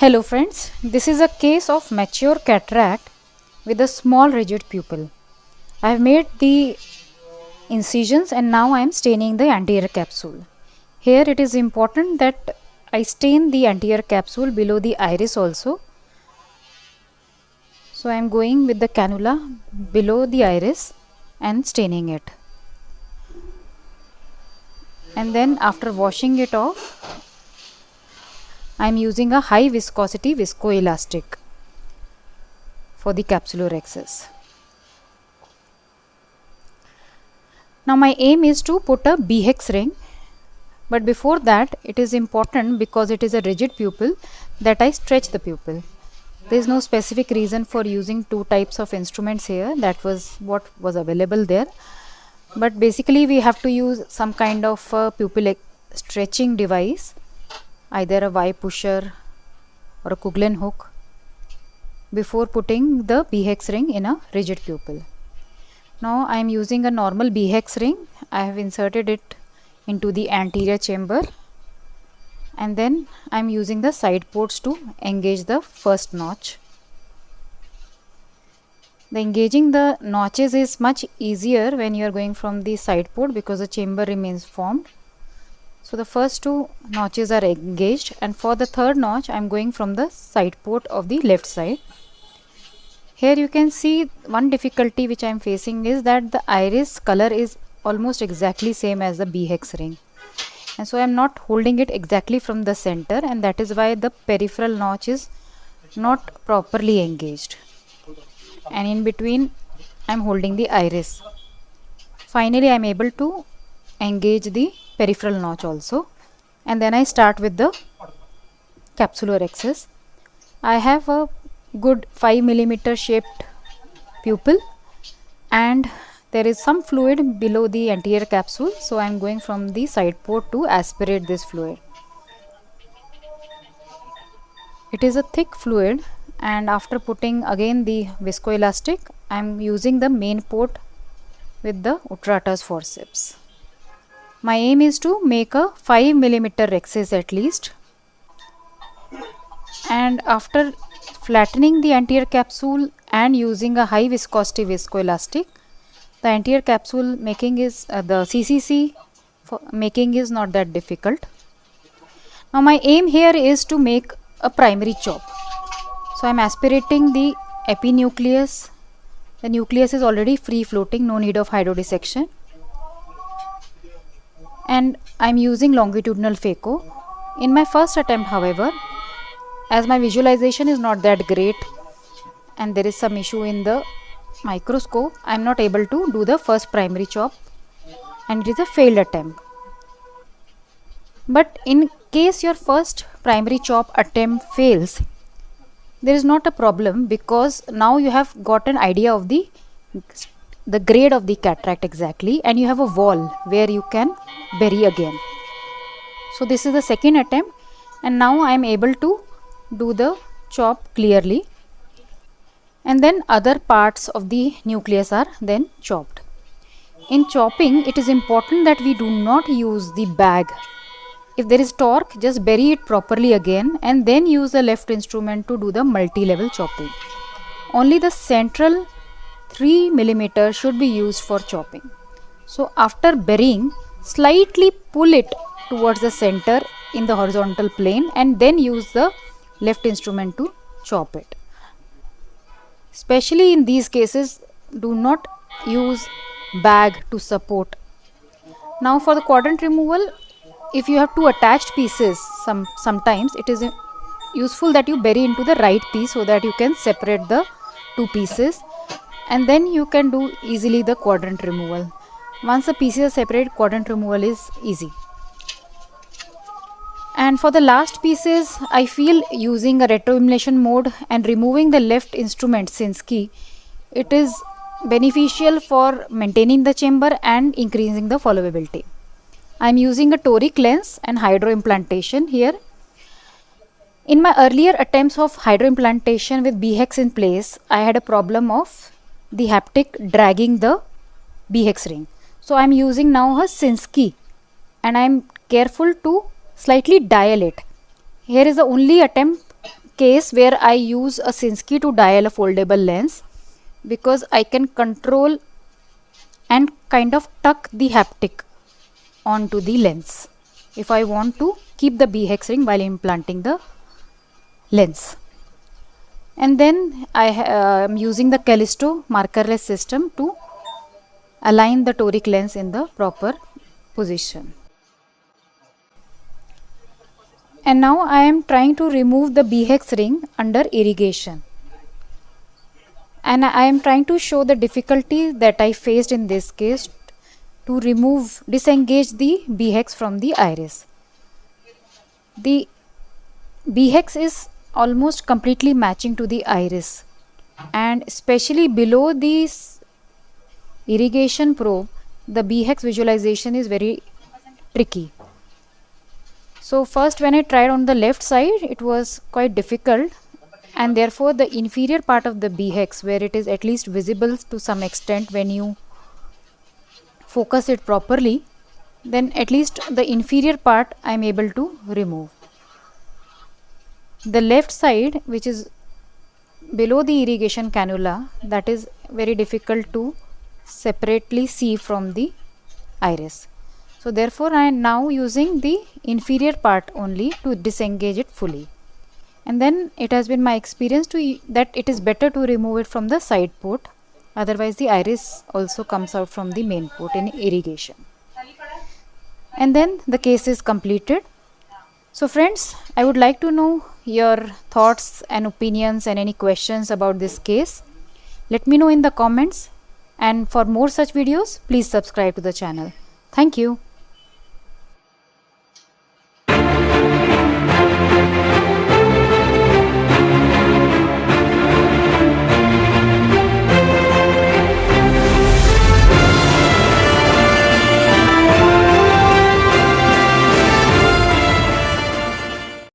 Hello friends, this is a case of mature cataract with a small rigid pupil. I have made the incisions and now I am staining the anterior capsule. Here it is important that I stain the anterior capsule below the iris also. So I am going with the cannula below the iris and staining it. And then after washing it off, I am using a high viscosity viscoelastic for the capsular excess. Now my aim is to put a B-hex ring, but before that it is important, because it is a rigid pupil, that I stretch the pupil. There is no specific reason for using two types of instruments here. That was what was available there. But basically we have to use some kind of a pupil stretching device, either a Y pusher or a Kuglen hook, before putting the B-hex ring in a rigid pupil. Now I am using a normal B-hex ring. I have inserted it into the anterior chamber, and then I am using the side ports to engage the first notch. The engaging the notches is much easier when you are going from the side port, because the chamber remains formed. So the first two notches are engaged, and for the third notch I am going from the side port of the left side. Here you can see one difficulty which I am facing is that the iris color is almost exactly same as the B-hex ring, and so I am not holding it exactly from the center, and that is why the peripheral notch is not properly engaged, and in between I am holding the iris. Finally I am able to engage the peripheral notch also, and then I start with the capsular excess. I have a good 5 mm shaped pupil, and there is some fluid below the anterior capsule, so I am going from the side port to aspirate this fluid. It is a thick fluid, and after putting again the viscoelastic, I am using the main port with the Utrata's forceps. My aim is to make a 5 mm excess at least, and after flattening the anterior capsule and using a high viscosity viscoelastic, the anterior capsule making is the CCC making is not that difficult. Now my aim here is to make a primary chop. So I am aspirating the epinucleus. The nucleus is already free floating, no need of hydrodissection, and I am using longitudinal phaco. In my first attempt, however, as my visualization is not that great and there is some issue in the microscope, I am not able to do the first primary chop, and it is a failed attempt. But in case your first primary chop attempt fails, there is not a problem, because now you have got an idea of the grade of the cataract exactly, and you have a wall where you can bury again. So this is the second attempt, and now I am able to do the chop clearly, and then other parts of the nucleus are then chopped. In chopping, it is important that we do not use the bag. If there is torque, just bury it properly again and then use the left instrument to do the multi-level chopping. Only the central 3 mm should be used for chopping. So after burying, slightly pull it towards the center in the horizontal plane and then use the left instrument to chop it. Especially in these cases, do not use bag to support. Now for the quadrant removal, if you have two attached pieces, sometimes it is useful that you bury into the right piece so that you can separate the two pieces, and then you can do easily the quadrant removal. Once the pieces are separate, quadrant removal is easy. And for the last pieces, I feel using a retroemulsion mode and removing the left instrument Sinski, it is beneficial for maintaining the chamber and increasing the followability. I am using a toric lens and hydroimplantation here. In my earlier attempts of hydroimplantation with B-hex in place, I had a problem of the haptic dragging the B-hex ring. So I am using now a Sinski, and I am careful to slightly dial it. Here is the only attempt case where I use a Sinski to dial a foldable lens, because I can control and kind of tuck the haptic onto the lens if I want to keep the B-hex ring while implanting the lens. And then I am using the Callisto markerless system to align the toric lens in the proper position. And now I am trying to remove the B-hex ring under irrigation. And I am trying to show the difficulty that I faced in this case to disengage the B-hex from the iris. The B-hex is almost completely matching to the iris, and especially below this irrigation probe, the B-hex visualization is very tricky. So first when I tried on the left side, it was quite difficult, and therefore the inferior part of the B-hex, where it is at least visible to some extent when you focus it properly, then at least the inferior part I am able to remove. The left side, which is below the irrigation cannula, that is very difficult to separately see from the iris. So therefore I am now using the inferior part only to disengage it fully. And then it has been my experience that it is better to remove it from the side port, otherwise the iris also comes out from the main port in irrigation. And then the case is completed. So friends, I would like to know your thoughts and opinions and any questions about this case. Let me know in the comments, and for more such videos, please subscribe to the channel. Thank you.